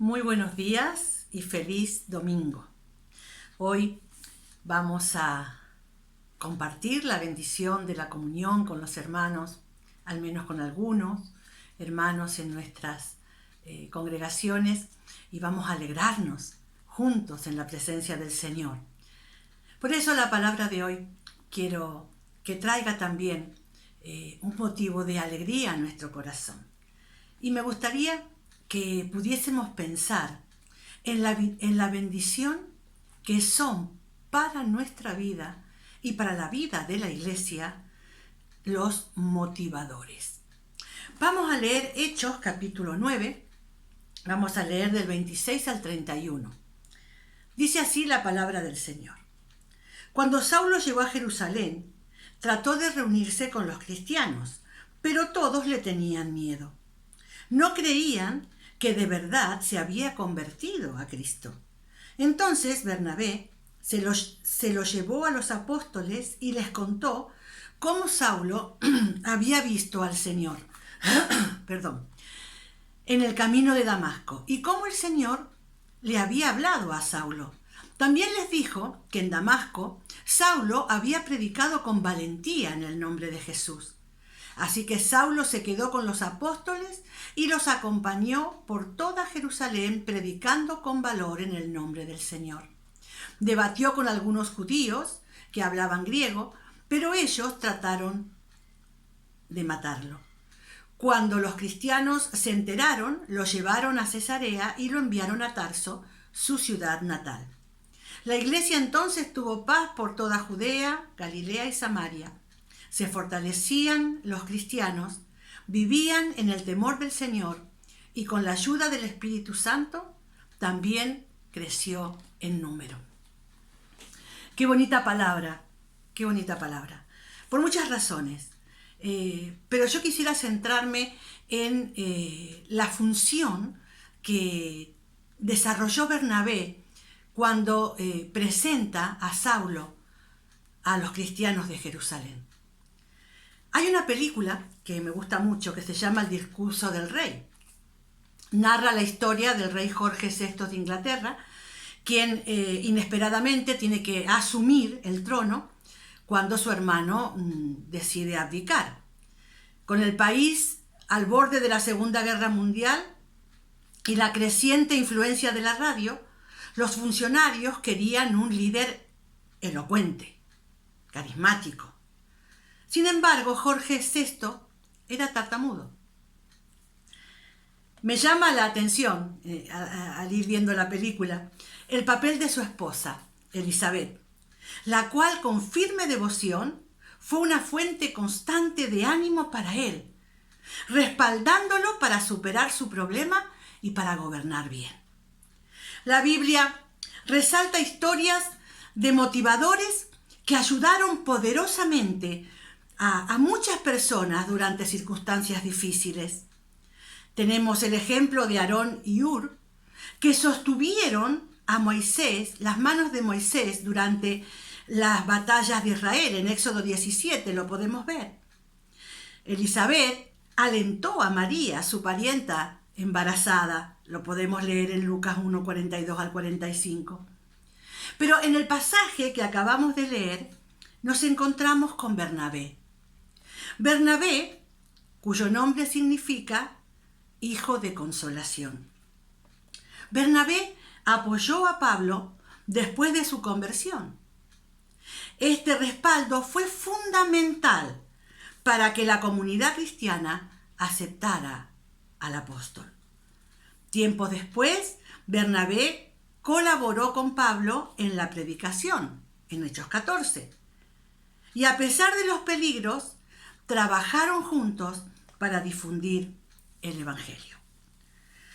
Muy buenos días y feliz domingo. Hoy vamos a compartir la bendición de la comunión con los hermanos, al menos con algunos hermanos en nuestras congregaciones, y vamos a alegrarnos juntos en la presencia del Señor. Por eso la palabra de hoy quiero que traiga también un motivo de alegría a nuestro corazón. Y me gustaría que pudiésemos pensar en la bendición que son para nuestra vida y para la vida de la iglesia los motivadores. Vamos a leer Hechos capítulo 9, vamos a leer del 26 al 31. Dice así la palabra del Señor. Cuando Saulo llegó a Jerusalén, trató de reunirse con los cristianos, pero todos le tenían miedo. No creían que de verdad se había convertido a Cristo. Entonces Bernabé se lo llevó a los apóstoles y les contó cómo Saulo había visto al Señor en el camino de Damasco y cómo el Señor le había hablado a Saulo. También les dijo que en Damasco Saulo había predicado con valentía en el nombre de Jesús. Así que Saulo se quedó con los apóstoles y los acompañó por toda Jerusalén predicando con valor en el nombre del Señor. Debatió con algunos judíos que hablaban griego, pero ellos trataron de matarlo. Cuando los cristianos se enteraron, lo llevaron a Cesarea y lo enviaron a Tarso, su ciudad natal. La iglesia entonces tuvo paz por toda Judea, Galilea y Samaria. Se fortalecían los cristianos, vivían en el temor del Señor y con la ayuda del Espíritu Santo también creció en número. Qué bonita palabra, qué bonita palabra. Por muchas razones, pero yo quisiera centrarme en la función que desarrolló Bernabé cuando presenta a Saulo a los cristianos de Jerusalén. Hay una película que me gusta mucho que se llama El discurso del rey. Narra la historia del rey Jorge VI de Inglaterra, quien inesperadamente tiene que asumir el trono cuando su hermano decide abdicar. Con el país al borde de la Segunda Guerra Mundial y la creciente influencia de la radio, los funcionarios querían un líder elocuente, carismático. Sin embargo, Jorge VI era tartamudo. Me llama la atención, al ir viendo la película, el papel de su esposa, Elizabeth, la cual con firme devoción fue una fuente constante de ánimo para él, respaldándolo para superar su problema y para gobernar bien. La Biblia resalta historias de motivadores que ayudaron poderosamente a muchas personas durante circunstancias difíciles. Tenemos el ejemplo de Aarón y Hur, que sostuvieron a Moisés, las manos de Moisés durante las batallas de Israel. En Éxodo 17 lo podemos ver. Elizabeth alentó a María, su parienta embarazada. Lo podemos leer en Lucas 1, 42 al 45. Pero en el pasaje que acabamos de leer, nos encontramos con Bernabé. Bernabé, cuyo nombre significa hijo de consolación. Bernabé apoyó a Pablo después de su conversión. Este respaldo fue fundamental para que la comunidad cristiana aceptara al apóstol. Tiempo después, Bernabé colaboró con Pablo en la predicación, en Hechos 14. Y a pesar de los peligros, trabajaron juntos para difundir el Evangelio.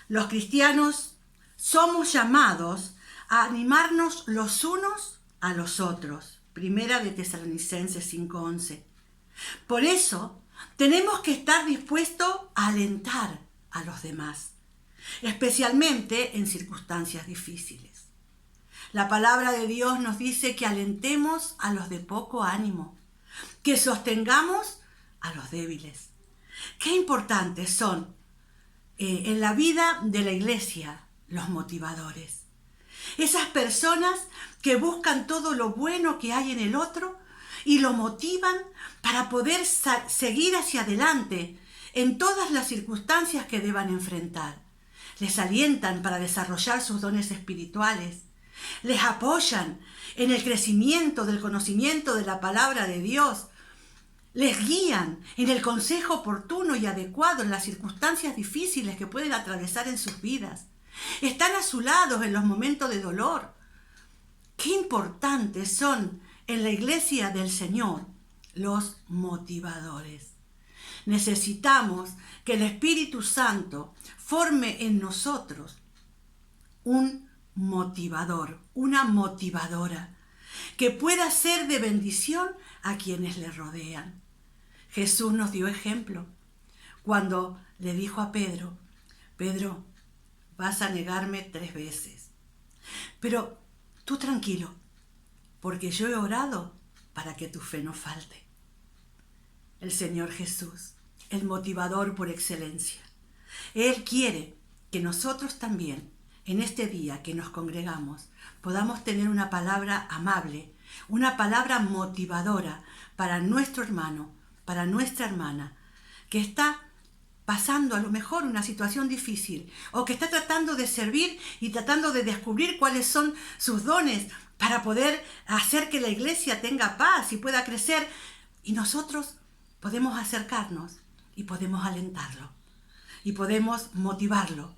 Los cristianos somos llamados a animarnos los unos a los otros. Primera de Tesalonicenses 5:11. Por eso tenemos que estar dispuestos a alentar a los demás, especialmente en circunstancias difíciles. La palabra de Dios nos dice que alentemos a los de poco ánimo, que sostengamos a los débiles. Qué importantes son en la vida de la iglesia los motivadores. Esas personas que buscan todo lo bueno que hay en el otro y lo motivan para poder seguir hacia adelante en todas las circunstancias que deban enfrentar. Les alientan para desarrollar sus dones espirituales. Les apoyan en el crecimiento del conocimiento de la palabra de Dios. Les guían en el consejo oportuno y adecuado en las circunstancias difíciles que pueden atravesar en sus vidas. Están a su lado en los momentos de dolor. Qué importantes son en la iglesia del Señor los motivadores. Necesitamos que el Espíritu Santo forme en nosotros un motivador, una motivadora, que pueda ser de bendición a quienes le rodean. Jesús nos dio ejemplo cuando le dijo a Pedro, Pedro, vas a negarme 3 veces. Pero tú tranquilo, porque yo he orado para que tu fe no falte. El Señor Jesús, el motivador por excelencia. Él quiere que nosotros también, en este día que nos congregamos, podamos tener una palabra amable, una palabra motivadora para nuestro hermano, para nuestra hermana, que está pasando a lo mejor una situación difícil o que está tratando de servir y tratando de descubrir cuáles son sus dones para poder hacer que la iglesia tenga paz y pueda crecer. Y nosotros podemos acercarnos y podemos alentarlo y podemos motivarlo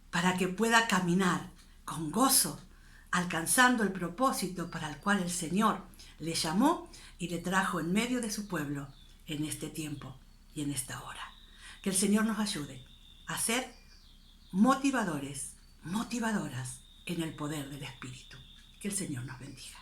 para que pueda caminar con gozo, alcanzando el propósito para el cual el Señor le llamó y le trajo en medio de su pueblo en este tiempo y en esta hora. Que el Señor nos ayude a ser motivadores, motivadoras en el poder del Espíritu. Que el Señor nos bendiga.